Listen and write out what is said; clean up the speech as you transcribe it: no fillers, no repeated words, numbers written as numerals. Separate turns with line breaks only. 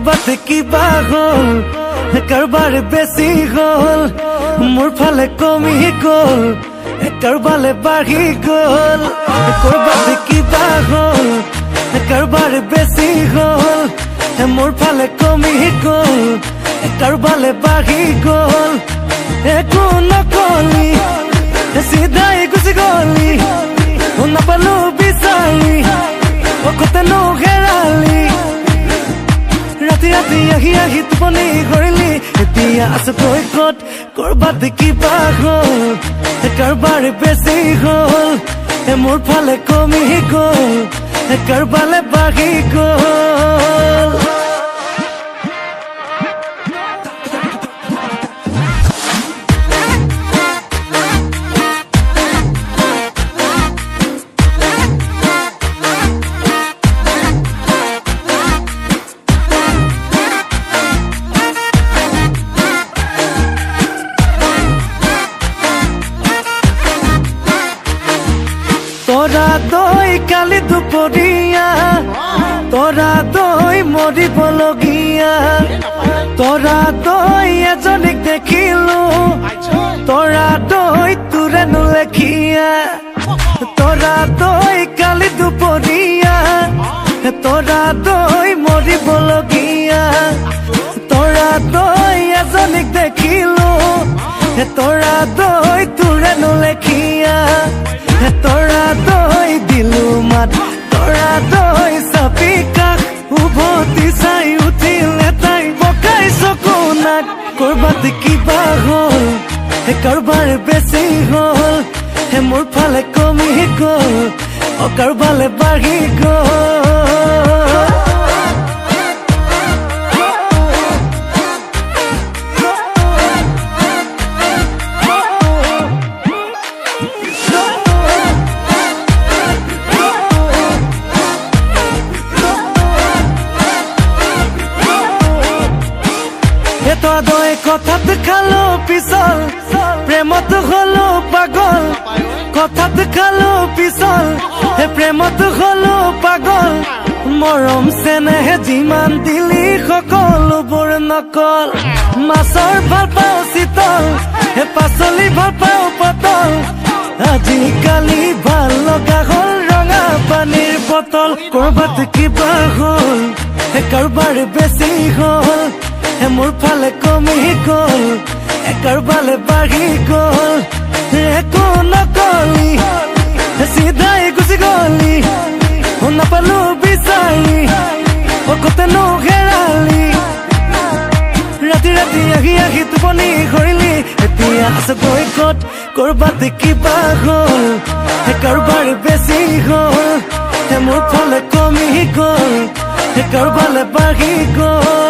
কৰবাত কিবা হ'ল কাৰোবাৰ বেছি হ'ল মোৰ ফালে কমি গ'ল কাৰোবালে বাঢ়ি গ'ল কৰবাত কিবা হ'ল কাৰোবাৰ বেছি হ'ল মোৰ ফালে কমি গ'ল কাৰোবালে বাঢ়ি গ'ল একো নকলি চিধাই গুচি গ'লি নাপালো বিচাৰি কতনো হেৰালি ৰাতি ৰাতি আহি আহি টোপনি কৰিলি এতিয়া আছো তই ক'ত কৰবাত কিবা হ'ল কাৰোবাৰ বেছি হ'ল মোৰ ফালে কমি গ'ল কাৰোবালে বাঢ়ি গ'ল তোরা দই কালি দুপরিয়া তোরা দই মরিবলগিয়া তোরা দই এজনিক দেখিলো তোরা দই তোরে নুলেখিয়া তোরা দই কালি দুপরিয়া তোরা দই মরিবলগিয়া তোরা দই এজনিক দেখিলো তোরা দই তোরে নুলেখিয়া তোরা দই দিলু মাত তোরা দই চাপি কাষ উভতি চাই উঠিলে তাই বকাই চকু নাক কৰবাত কিবা হ'ল কাৰোবাৰ বেছি হ'ল মোৰ ফালে কমি গ'ল কাৰোবালে বাঢ়ি গ'ল তদয় কথাত খালো পিছল প্ৰেমত হলো পাগল কথাত খালো পিছল প্ৰেমত হলো পাগল মৰম চেনেহে যিমান দিলি সকলোবোৰ নকল মাছৰ ভাল পাওঁ চিতল পাচলি ভাল পাওঁ পাতল আজিকালি ভাল লগা হ'ল ৰঙা পানীৰ বটল কৰবাত কিবা হ'ল কাৰোবাৰ বেছি হ'ল মোৰ ফালে কমি গ'ল কাৰোবালে বাঢ়ি গ'ল একো নকলি চিধাই গুচি গ'লি নাপালো বিচাৰি কতনো হেৰালি ৰাতি ৰাতি আহি আহি টোপনি কৰিলি এতিয়া আছো তই ক'ত কৰবাত কিবা হ'ল কাৰোবাৰ বেছি হ'ল মোৰ ফালে কমি গ'ল কাৰোবালে বাঢ়ি গ'ল